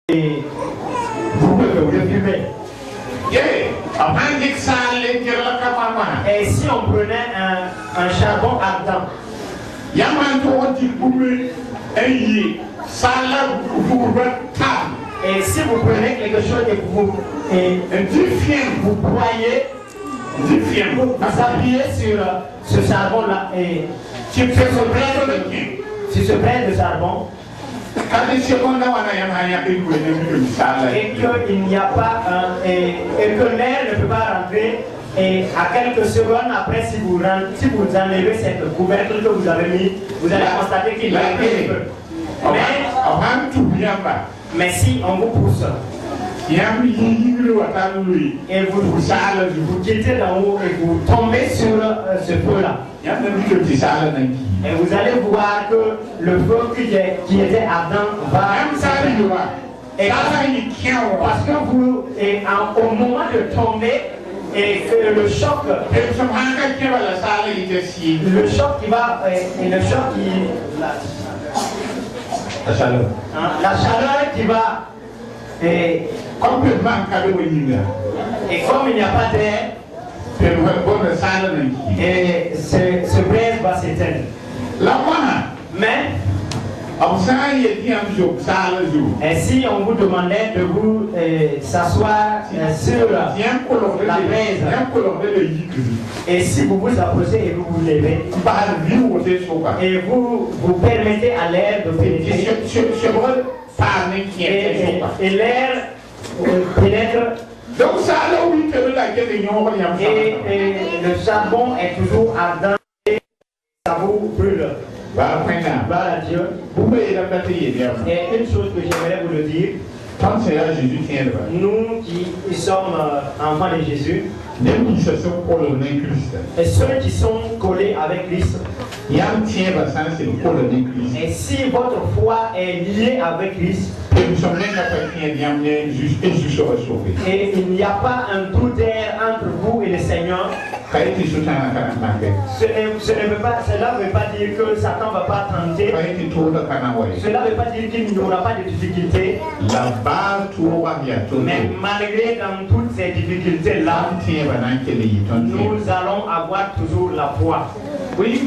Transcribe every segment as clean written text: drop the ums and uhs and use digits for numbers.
Et vous fumez. Et si on prenait un charbon ardent, et si vous prenez quelque chose et vous broyez, vous appuyez sur ce charbon-là et sur ce près de charbon, et qu'il n'y a pas et que l'air ne peut pas rentrer, et à quelques secondes après, si vous enlevez cette couverture que vous avez mis, vous allez constater qu'il y a un peu. Mais si on vous pousse et vous quittez d'en haut et vous tombez sur ce feu-là, et vous allez voir que le feu qui était ardent va et parce que vous, au moment de tomber, et que le choc la chaleur qui va et comme il n'y a pas d'air, et ce braise va s'éteindre. Mais et si on vous demandait de vous s'asseoir sur la braise, et si vous vous approchez et vous vous levez, et vous permettez à l'air de pénétrer, et l'air pénètre, et le charbon est toujours ardent et ça vous brûle. Voilà Dieu. Et une chose que j'aimerais vous le dire, nous qui sommes enfants de Jésus, et ceux qui sont collés avec Christ, et si votre foi est liée avec Christ, et il n'y a pas un trou d'air entre vous et le Seigneur, cela ne veut pas dire que Satan ne va pas tenter. Cela ne veut pas dire qu'il n'y aura pas de difficultés. Mais malgré dans toutes ces difficultés-là, nous allons avoir toujours la foi. Et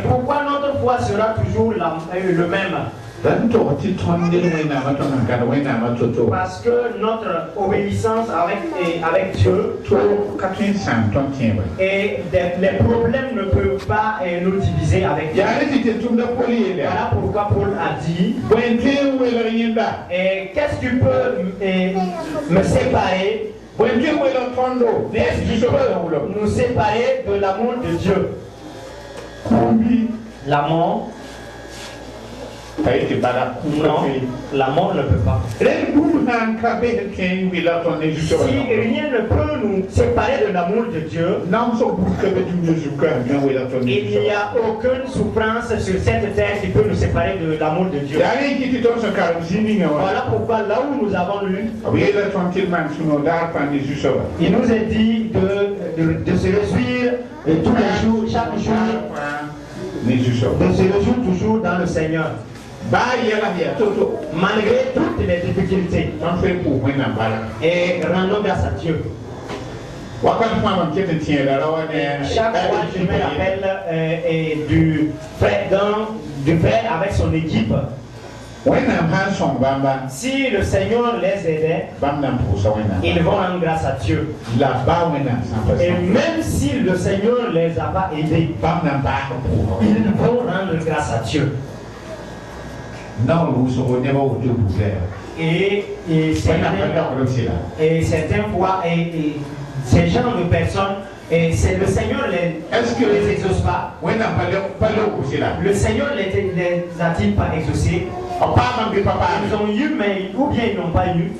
pourquoi notre foi sera toujours le même? Parce que notre obéissance avec Dieu et les problèmes ne peuvent pas nous diviser avec Dieu. Voilà pourquoi Paul a dit, et qu'est-ce qui peut me séparer? Qu'est-ce qui peut nous séparer de l'amour de Dieu? L'amour. Non, la mort ne peut pas. Si rien ne peut nous séparer de l'amour de Dieu, il n'y a aucune souffrance sur cette terre qui peut nous séparer de l'amour de Dieu. Voilà pourquoi là où nous avons lu, il nous est dit de se réjouir tous les jours, chaque jour, de se réjouir toujours dans le Seigneur. Malgré toutes les difficultés, et rendons grâce à Dieu. Chaque fois je me rappelle du frère avec son équipe. Si le Seigneur les aidait, ils vont rendre grâce à Dieu. Et même si le Seigneur ne les a pas aidés, ils vont rendre grâce à Dieu. Et certaines fois, ces genres de personnes, et c'est le Seigneur les exauce pas. Le Seigneur les a-t-il pas exaucés? Ils ont eu, mais ou bien ils n'ont pas eu.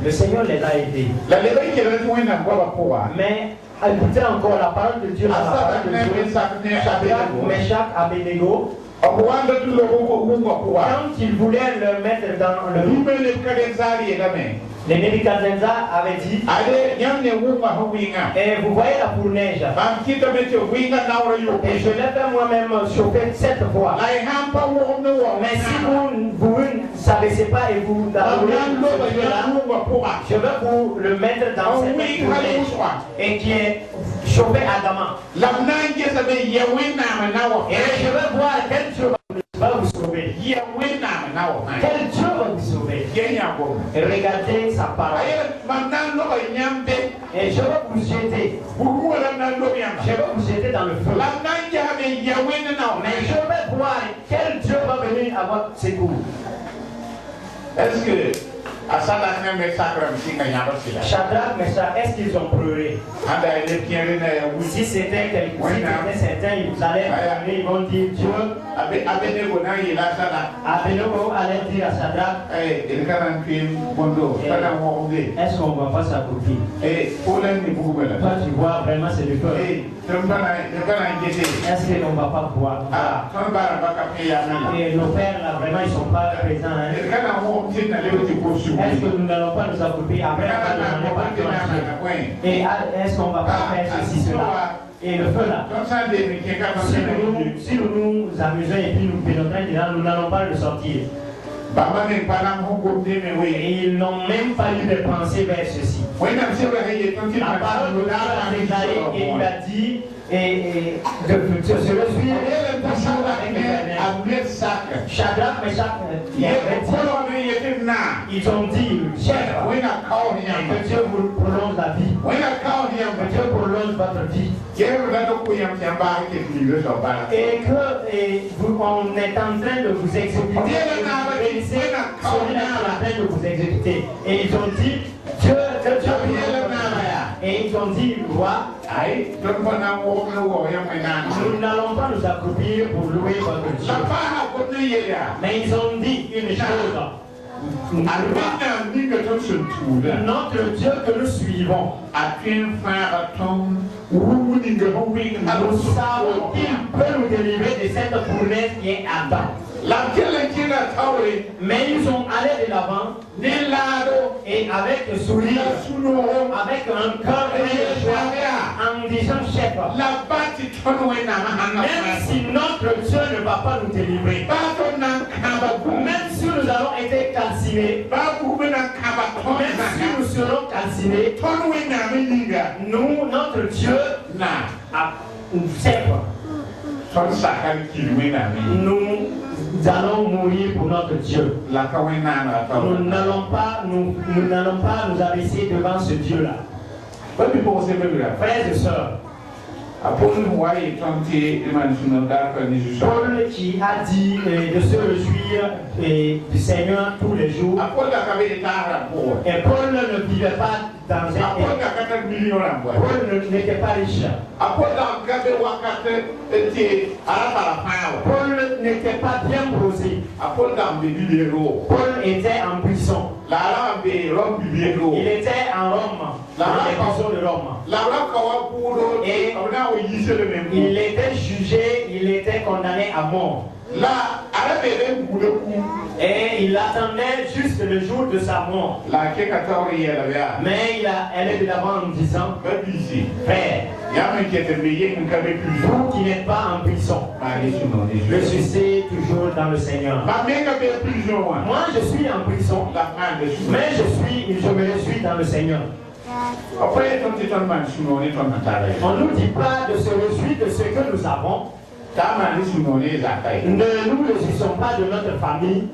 Le Seigneur les a aidés. Mais écoutez encore la parole de Dieu. Shadrach, Meshach, Abednego. Quand ils voulaient le mettre dans le Les Nebuchadnezzar avaient dit, et vous voyez la boule neige, et je l'ai fait moi-même chauffer 7 fois. Mais si vous ne savez pas et vous l'avez, je vais vous le mettre dans cette boule neige et qui est chauffé ardemment. Et je vais voir quel Dieu va vous sauver. Quel Dieu va vous sauver. Et regardez sa parole. Et je vais vous jeter. Je vais vous jeter dans le feu. Mais je vais voir quel Dieu va venir à votre secours. Est-ce que Shadrach, Meshach, est-ce qu'ils ont pleuré? Si c'était certains, ils allaient pleurer, ils vont dire Dieu. Abednego allait dire à Shadrach, est-ce qu'on ne va pas s'accoupler? Toi tu vois vraiment c'est le feu. Est-ce qu'on ne va pas voir? Et nos pères là vraiment ils ne sont pas présents. Est-ce que nous n'allons pas nous accouper après et est-ce qu'on ne va pas faire ceci, cela? Et le feu là, si nous nous amusons et puis nous pénétrons, nous n'allons pas le sortir. Et ils n'ont même pas eu de pensée vers ceci. La parole de Dieu a déclaré et il a dit de se réjouir toujours avec l'éternel. Shadrach, Meshach, ils ont dit, chef, que Dieu vous prolonge la vie. Que Dieu prolonge votre vie. Et qu'on est en train de vous exécuter. Celui-là est en train de vous exécuter. Et ils ont dit, Dieu, et ils ont dit, roi, nous n'allons pas nous accroupir pour louer votre Dieu. Mais ils ont dit une chose. Notre Dieu que nous suivons, nous savons qu'il peut nous délivrer de cette fournaise qui est ardente. Mais ils sont allés de l'avant et avec le sourire, avec un cœur en disant chef, même si notre Dieu ne va pas nous délivrer, même si nous avons été calcinés, même si nous serons calcinés, nous, notre Dieu, nous allons mourir pour notre Dieu. Nous n'allons pas nous abaisser devant ce Dieu-là. Frères et sœurs, Paul qui a dit de se réjouir du Seigneur tous les jours. Et Paul ne vivait pas dans un Paul n'était pas riche. Paul n'était pas bien posé. Paul était en prison. Il était en Rome, dans les prisons de Rome. Et il était jugé, il était condamné à mort. Et il attendait juste le jour de sa mort. Mais elle est de l'avant en disant, frère, vous qui n'êtes pas en prison, réussissez toujours dans le Seigneur. Moi je suis en prison, mais je me réjouis dans le Seigneur. On ne nous dit pas de se réjouir de ce que nous avons. Ne nous réjouissons pas de notre famille.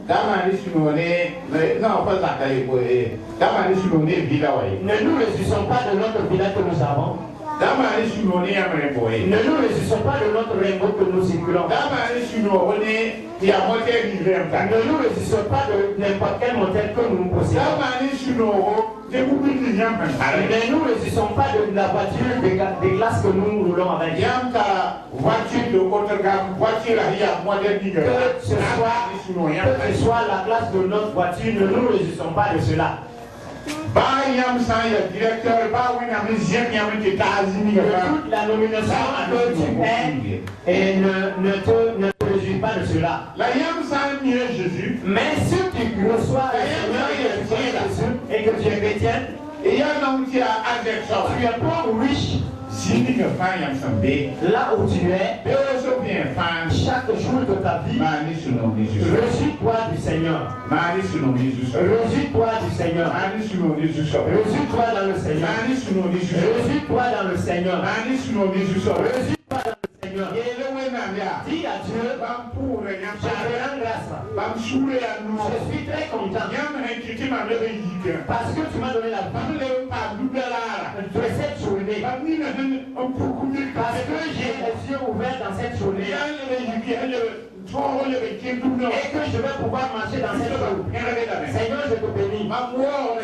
Ne nous réjouissons pas de notre village que nous avons. Ne nous réjouissons pas de notre rainbow que nous circulons. Ne nous réjouissons pas de n'importe quel modèle que nous possédons. Ne nous réjouissons pas de la voiture de glace que nous roulons avec. Que ce soit la classe de notre voiture, ne nous réjouissons pas de cela. Toute la nomination que tu es et ne te réjouis pas de cela. Mais si tu reçois le Seigneur Jésus et que tu es chrétienne, Et il y a un homme qui a un décor. tu es pauvre ou riche, Si tu ne fais rien sans bé, là où tu es, mais on bien fan. chaque jour de ta vie, Mani sur nos Jésus. réjouis-toi du Seigneur. Mani sur nos Jésus. Réjouis-toi du Seigneur. Mani sur nos Jésus. Réjouis-toi dans le Seigneur. Mani sur nos Jésus. Réjouis-toi dans le Seigneur. Mani sur nos Jésus. Réjouis-toi dans le Seigneur. Et le Wenamia. Dis à Dieu, Bam pour le je Yam. te rends grâce. Bam soule à nous. Je suis très content Yam qui m'a levé hier. parce que tu m'as donné la Bam vie le pas doublard. de cette journée. Bam ni na un peu couper. Parce que j'ai les yeux ouverts dans cette journée Yam le hier. Trop le qui nous. et que je vais pouvoir marcher dans cette journée. Seigneur, je te bénis.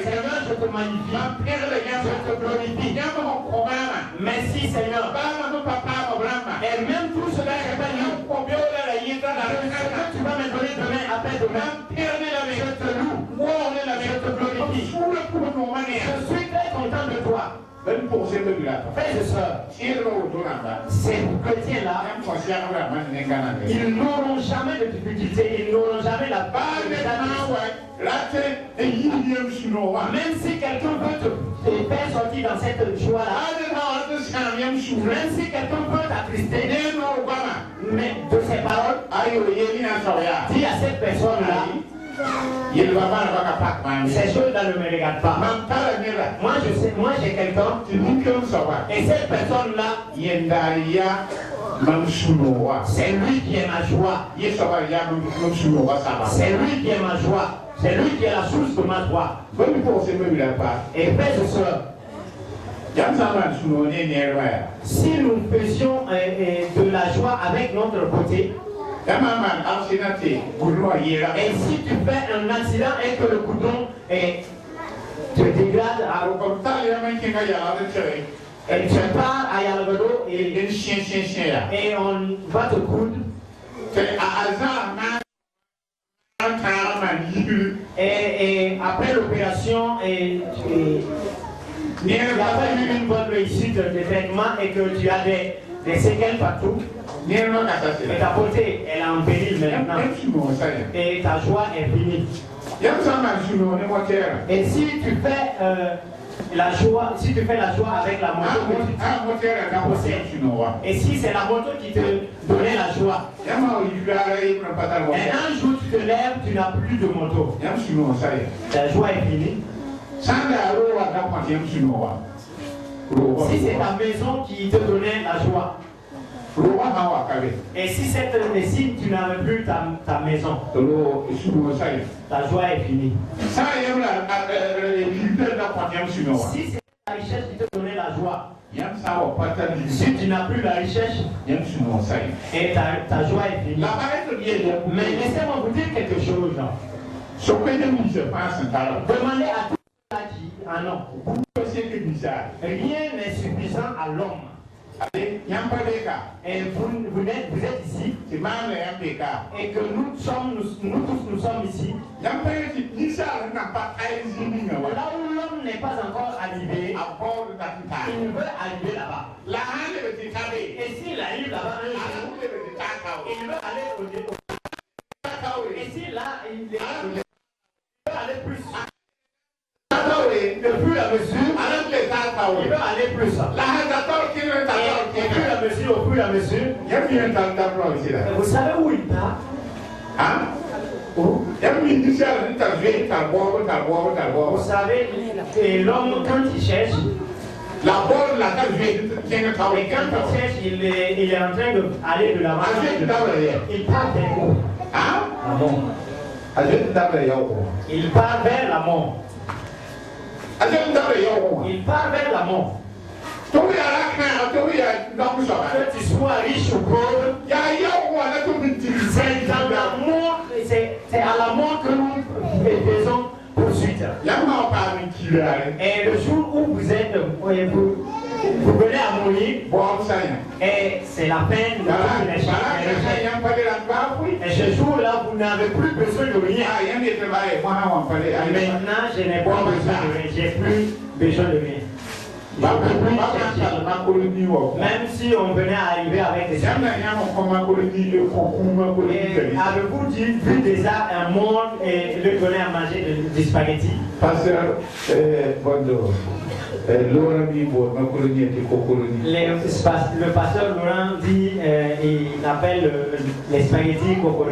Seigneur, je te magnifie. Je te glorifie. Merci, Seigneur. Et même tout cela que tu vas me donner demain, après demain, je te loue. Je te glorifie. Je suis très content de toi. Frères et sœurs, ces chrétiens-là, ils n'auront jamais de difficultés, ils n'auront jamais la peur. Même si quelqu'un veut te faire sortir dans cette joie-là, même si quelqu'un veut t'attrister, mais de ces paroles, dis à cette personne-là, ces choses-là ne me regardent pas. Moi, je sais, moi j'ai quelqu'un, et cette personne-là, c'est lui qui est ma joie. C'est lui qui est ma joie. C'est lui qui est la source de ma joie. Et frères et sœurs, si nous faisions de la joie avec notre côté, et si tu fais un accident et que le coudon te dégrade, et tu pars à Yalagado et on va te coudre, et après l'opération, il n'y a pas eu une bonne réussite de traitement et que tu as des séquelles partout. Et ta beauté, elle est en péril maintenant. Et ta joie est finie. Et si tu fais la joie, avec la moto que tu possèdes, et si c'est la moto qui te donnait la joie, et un jour tu te lèves, tu n'as plus de moto. Ta joie est finie. Si c'est ta maison qui te donnait la joie, et si tu n'avais plus ta maison, ta joie est finie. Si c'est la richesse qui te donnait la joie, si tu n'as plus la richesse, et ta joie est finie. Mais laissez-moi vous dire quelque chose. Demandez à tout le monde qui en ont. Rien n'est suffisant à l'homme. Et vous êtes ici, et que nous tous nous sommes ici. Là où l'homme n'est pas encore arrivé, il veut arriver là-bas. Et s'il arrive là-bas un jour, il veut aller au et si là, il veut aller plus. Le plus à mesure, il veut aller plus. Au fur et à mesure, vous savez où il part? Vous savez, l'homme, quand il cherche, et quand il cherche, il est en train d'aller de l'avant. Il part vers où? La mort. Il part vers la mort. Il part vers la mort. Que tu sois riche ou pauvre, c'est dans la mort, c'est à la mort que nous faisons poursuite. Et le jour où vous êtes, vous venez à mourir, et c'est la peine de tout les choses. Et ce jour-là, vous n'avez plus besoin de rien. Maintenant, je n'ai pas besoin de rien. J'ai plus besoin de rien. Je peux plus chercher. Même si on venait à arriver avec des et avez-vous vu déjà un monde et le donner à manger des spaghettis? Pasteur, Le pasteur Laurent dit, il appelle les spaghettis cocoroni.